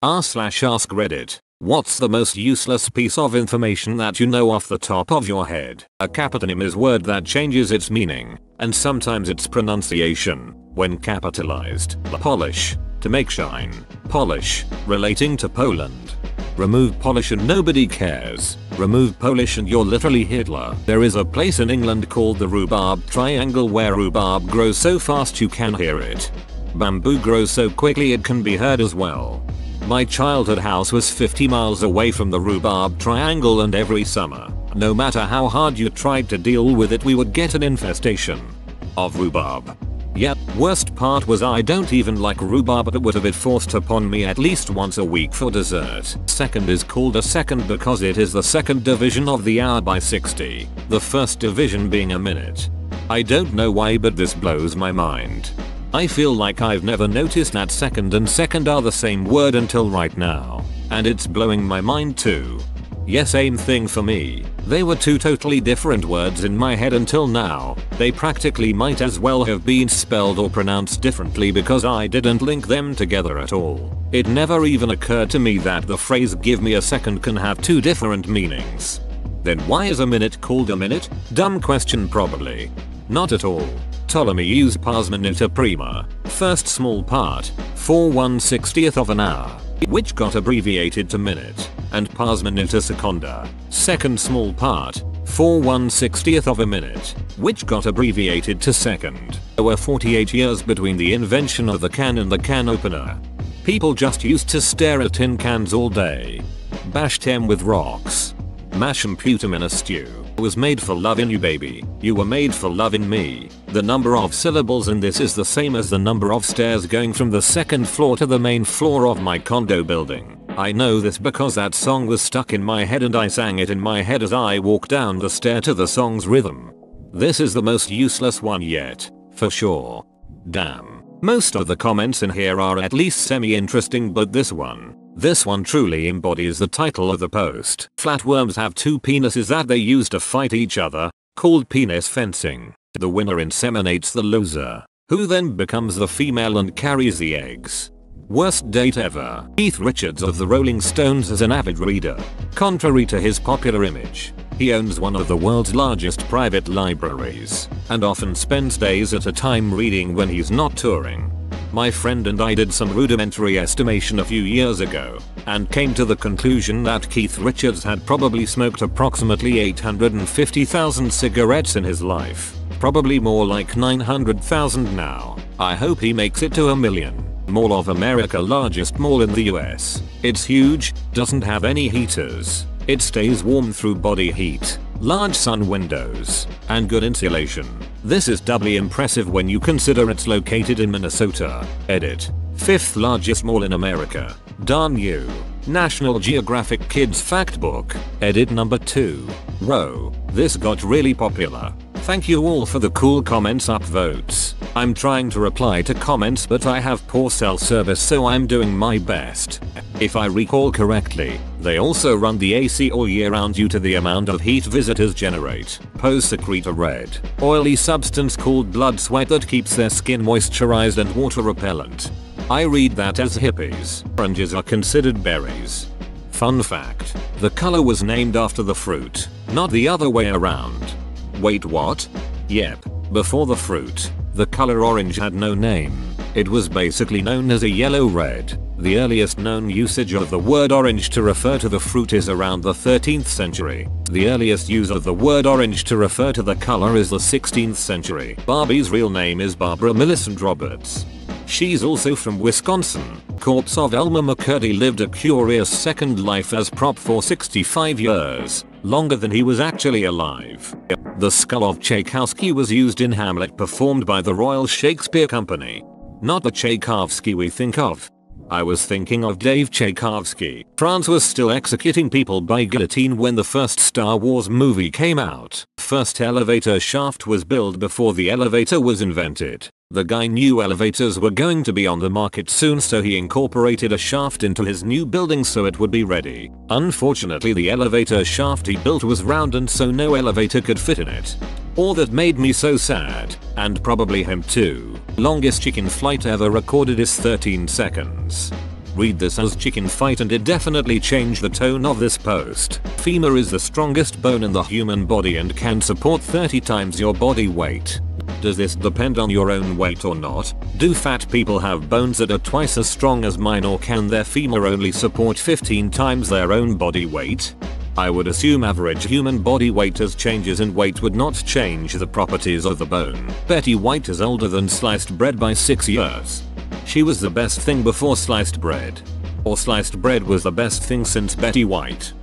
r/AskReddit. What's the most useless piece of information that you know off the top of your head? A capitonym is a word that changes its meaning, and sometimes its pronunciation, when capitalized. Polish, to make shine. Polish, relating to Poland. Remove polish and nobody cares. Remove Polish and you're literally Hitler. There is a place in England called the Rhubarb Triangle where rhubarb grows so fast you can hear it. Bamboo grows so quickly it can be heard as well. My childhood house was 50 miles away from the Rhubarb Triangle, and every summer, no matter how hard you tried to deal with it, we would get an infestation of rhubarb. Yep, worst part was I don't even like rhubarb, but it would have been forced upon me at least once a week for dessert. Second is called a second because it is the second division of the hour by 60, the first division being a minute. I don't know why, but this blows my mind. I feel like I've never noticed that second and second are the same word until right now, and it's blowing my mind too. Yes, same thing for me. They were two totally different words in my head until now. They practically might as well have been spelled or pronounced differently because I didn't link them together at all. It never even occurred to me that the phrase "give me a second" can have two different meanings. Then why is a minute called a minute? Dumb question probably. Not at all. Ptolemy used pars minuta prima, first small part, for 1/60th of an hour, which got abbreviated to minute, and pars minuta seconda, second small part, for 1/60th of a minute, which got abbreviated to second. There were 48 years between the invention of the can and the can opener. People just used to stare at tin cans all day. Bash them with rocks. Mash and put 'em in a stew. Was made for loving you, baby. You were made for loving me. The number of syllables in this is the same as the number of stairs going from the second floor to the main floor of my condo building. I know this because that song was stuck in my head and I sang it in my head as I walked down the stair to the song's rhythm. This is the most useless one yet, for sure. Damn. Most of the comments in here are at least semi-interesting, but this one truly embodies the title of the post. Flatworms have two penises that they use to fight each other, called penis fencing. The winner inseminates the loser, who then becomes the female and carries the eggs. Worst date ever. Keith Richards of the Rolling Stones is an avid reader. Contrary to his popular image, he owns one of the world's largest private libraries, and often spends days at a time reading when he's not touring. My friend and I did some rudimentary estimation a few years ago, and came to the conclusion that Keith Richards had probably smoked approximately 850,000 cigarettes in his life. Probably more like 900,000 now. I hope he makes it to a million. Mall of America, largest mall in the US. It's huge, doesn't have any heaters. It stays warm through body heat, large sun windows, and good insulation. This is doubly impressive when you consider it's located in Minnesota. Edit. 5th largest mall in America. Darn you. National Geographic Kids Fact Book. Edit number 2. Row. This got really popular. Thank you all for the cool comments, upvotes. I'm trying to reply to comments, but I have poor cell service, so I'm doing my best. If I recall correctly, they also run the AC all year round due to the amount of heat visitors generate. Pose secrete a red, oily substance called blood sweat that keeps their skin moisturized and water repellent. I read that as hippies. Oranges are considered berries. Fun fact, the color was named after the fruit, not the other way around. Wait, what? Yep, before the fruit, the color orange had no name. It was basically known as a yellow-red. The earliest known usage of the word orange to refer to the fruit is around the 13th century. The earliest use of the word orange to refer to the color is the 16th century. Barbie's real name is Barbara Millicent Roberts. She's also from Wisconsin. Corpse of Elmer McCurdy lived a curious second life as prop for 65 years, longer than he was actually alive. The skull of Tchaikovsky was used in Hamlet, performed by the Royal Shakespeare Company. Not the Tchaikovsky we think of. I was thinking of Dave Tchaikovsky. France was still executing people by guillotine when the first Star Wars movie came out. First elevator shaft was built before the elevator was invented. The guy knew elevators were going to be on the market soon, so he incorporated a shaft into his new building so it would be ready. Unfortunately, the elevator shaft he built was round and so no elevator could fit in it. All that made me so sad, and probably him too. Longest chicken flight ever recorded is 13 seconds. Read this as chicken fight and it definitely changed the tone of this post. Femur is the strongest bone in the human body and can support 30 times your body weight. Does this depend on your own weight or not? Do fat people have bones that are twice as strong as mine, or can their femur only support 15 times their own body weight? I would assume average human body weight as changes in weight would not change the properties of the bone. Betty White is older than sliced bread by 6 years. She was the best thing before sliced bread. Or sliced bread was the best thing since Betty White.